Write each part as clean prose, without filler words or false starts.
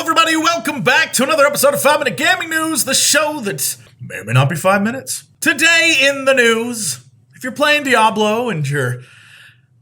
everybody, welcome back to another episode of 5 Minute Gaming News, the show that may or may not be 5 minutes. Today in the news, if you're playing Diablo and you're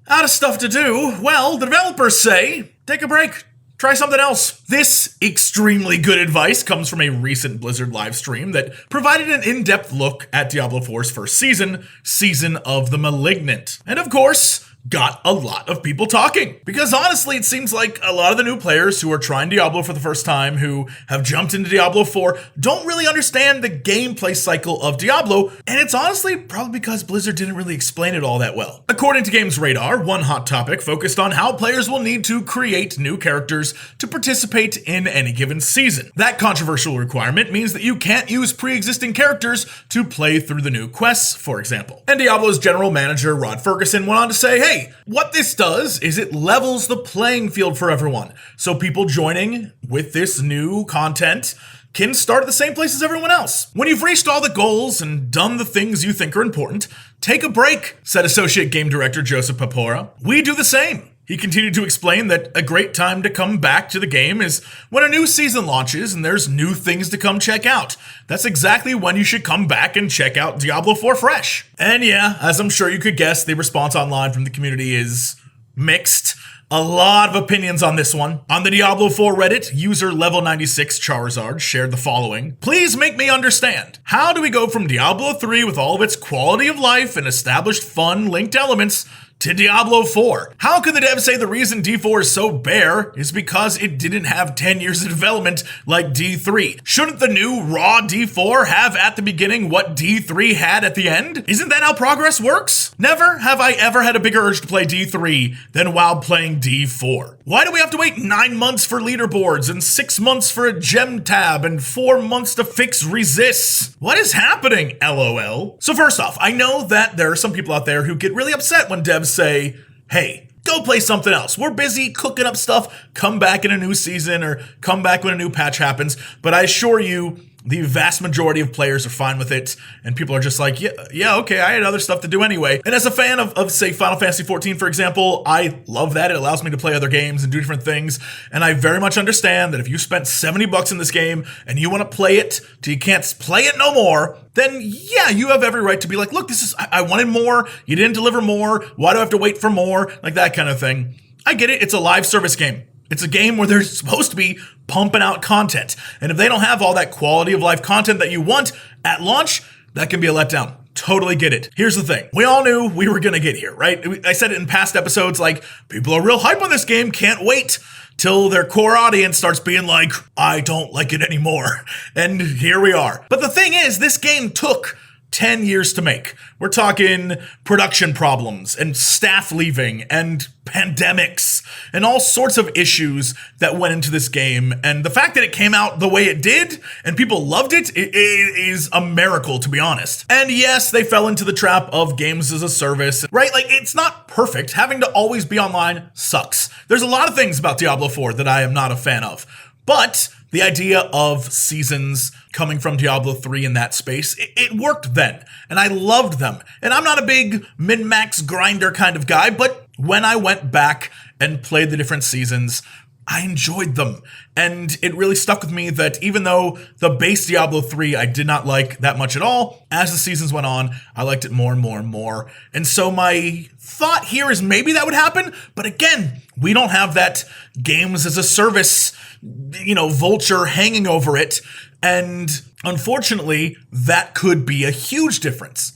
out of stuff to do, well, the developers say, take a break, try something else. This extremely good advice comes from a recent Blizzard live stream that provided an in-depth look at Diablo 4's first season, Season of the Malignant. And of course, got a lot of people talking. Because honestly, it seems like a lot of the new players who are trying Diablo for the first time, who have jumped into Diablo 4, don't really understand the gameplay cycle of Diablo, and it's honestly probably because Blizzard didn't really explain it all that well. According to Games Radar, one hot topic focused on how players will need to create new characters to participate in any given season. That controversial requirement means that you can't use pre-existing characters to play through the new quests, for example. And Diablo's general manager, Rod Ferguson, went on to say, hey, what this does is it levels the playing field for everyone. So people joining with this new content can start at the same place as everyone else. When you've reached all the goals and done the things you think are important, take a break, said Associate Game Director Joseph Papora. We do the same. He continued to explain that a great time to come back to the game is when a new season launches and there's new things to come check out. That's exactly when you should come back and check out Diablo 4 fresh. And yeah, as I'm sure you could guess, the response online from the community is mixed. A lot of opinions on this one. On the Diablo 4 Reddit, user level 96 Charizard shared the following. Please make me understand. How do we go from Diablo 3 with all of its quality of life and established fun linked elements to Diablo 4? How could the devs say the reason D4 is so bare is because it didn't have 10 years of development like D3? Shouldn't the new raw D4 have at the beginning what D3 had at the end? Isn't that how progress works? Never have I ever had a bigger urge to play D3 than while playing D4. Why do we have to wait 9 months for leaderboards and 6 months for a gem tab and 4 months to fix resists? What is happening, LOL? So first off, I know that there are some people out there who get really upset when devs say, hey, go play something else. We're busy cooking up stuff. Come back in a new season or come back when a new patch happens. But I assure you, the vast majority of players are fine with it, and people are just like, yeah, okay, I had other stuff to do anyway. And as a fan of say, Final Fantasy XIV, for example, I love that. It allows me to play other games and do different things, and I very much understand that if you spent $70 in this game and you want to play it till you can't play it no more, then yeah, you have every right to be like, look, I wanted more, you didn't deliver more, why do I have to wait for more? Like that kind of thing. I get it, it's a live service game. It's a game where they're supposed to be pumping out content. And if they don't have all that quality of life content that you want at launch, that can be a letdown. Totally get it. Here's the thing. We all knew we were going to get here, right? I said it in past episodes, like, people are real hype on this game, can't wait till their core audience starts being like, I don't like it anymore. And here we are. But the thing is, this game took 10 years to make. We're talking production problems and staff leaving and pandemics and all sorts of issues that went into this game. And the fact that it came out the way it did and people loved it, it is a miracle, to be honest. And yes, they fell into the trap of games as a service, right? Like, it's not perfect. Having to always be online sucks. There's a lot of things about Diablo 4 that I am not a fan of, but the idea of seasons coming from Diablo 3 in that space, it worked then, and I loved them. And I'm not a big min-max grinder kind of guy, but when I went back and played the different seasons, I enjoyed them. And it really stuck with me that even though the base Diablo 3 I did not like that much at all, as the seasons went on, I liked it more and more and more. And so my thought here is maybe that would happen, but again, we don't have that games as a service, vulture hanging over it. And unfortunately, that could be a huge difference.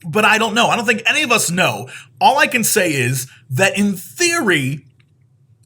But I don't know. I don't think any of us know. All I can say is that in theory,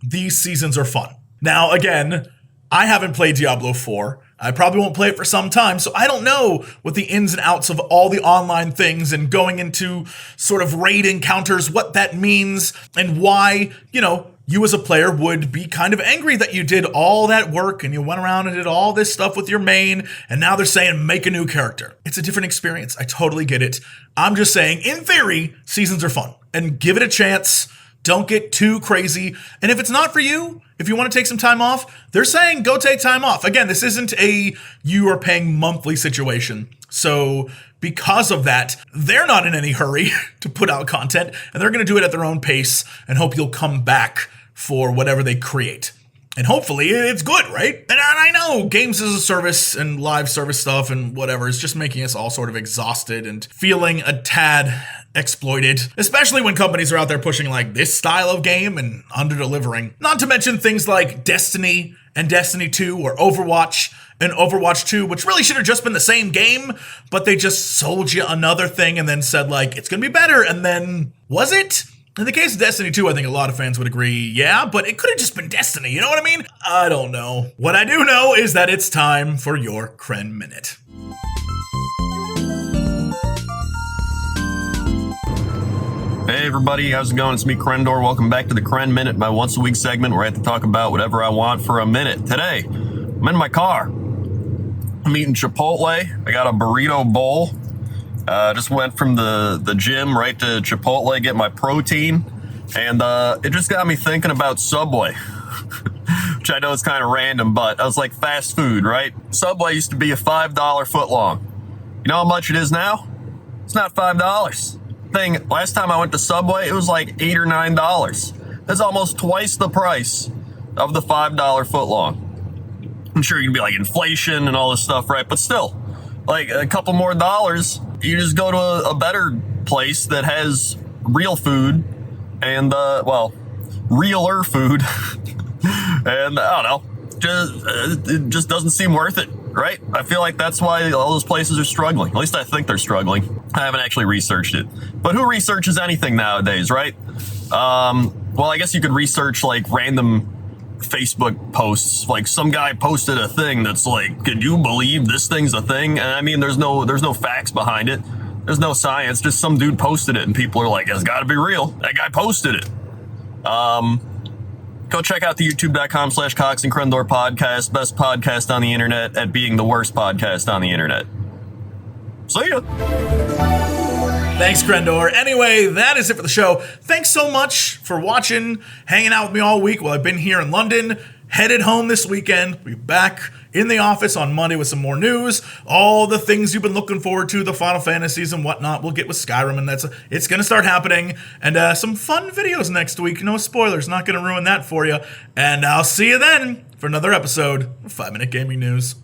these seasons are fun. Now, again, I haven't played Diablo 4. I probably won't play it for some time, so I don't know what the ins and outs of all the online things and going into sort of raid encounters, what that means, and why, you as a player would be kind of angry that you did all that work and you went around and did all this stuff with your main, and now they're saying make a new character. It's a different experience. I totally get it. I'm just saying, in theory, seasons are fun, and give it a chance. Don't get too crazy. And if it's not for you, if you want to take some time off, they're saying go take time off. Again, this isn't a you are paying monthly situation. So because of that, they're not in any hurry to put out content, and they're going to do it at their own pace and hope you'll come back for whatever they create. And hopefully it's good, right? And I know games as a service and live service stuff and whatever is just making us all sort of exhausted and feeling a tad exploited, especially when companies are out there pushing like this style of game and under-delivering. Not to mention things like Destiny and Destiny 2 or Overwatch and Overwatch 2, which really should have just been the same game, but they just sold you another thing and then said like, it's gonna be better, and then, was it? In the case of Destiny 2, I think a lot of fans would agree, yeah, but it could have just been Destiny, you know what I mean? I don't know. What I do know is that it's time for your Kren Minute. Hey everybody, how's it going? It's me, Crendor. Welcome back to the Kren Minute, my once a week segment where I have to talk about whatever I want for a minute. Today, I'm in my car. I'm eating Chipotle. I got a burrito bowl. Just went from the gym right to Chipotle, get my protein. And it just got me thinking about Subway. Which I know is kind of random, but I was like, fast food, right? Subway used to be a $5 footlong. You know how much it is now? It's not $5. Last time I went to Subway, it was like $8 or $9. That's almost twice the price of the $5 footlong. I'm sure you can be like inflation and all this stuff, right? But still, like a couple more dollars, you just go to a better place that has real food and, realer food. And I don't know, it just doesn't seem worth it, right? I feel like that's why all those places are struggling. At least I think they're struggling. I haven't actually researched it. But who researches anything nowadays, right? Well, I guess you could research like random Facebook posts. Like some guy posted a thing that's like, could you believe this thing's a thing? And I mean, there's no facts behind it. There's no science. Just some dude posted it and people are like, it's gotta be real. That guy posted it. Go check out the youtube.com/Cox and Crendor podcast. Best podcast on the internet at being the worst podcast on the internet. See ya. Thanks, Crendor. Anyway, that is it for the show. Thanks so much for watching, hanging out with me all week while I've been here in London. Headed home this weekend. We'll be back in the office on Monday with some more news. All the things you've been looking forward to, the Final Fantasies and whatnot. We'll get with Skyrim, and it's going to start happening. And some fun videos next week. No spoilers. Not going to ruin that for you. And I'll see you then for another episode of 5 Minute Gaming News.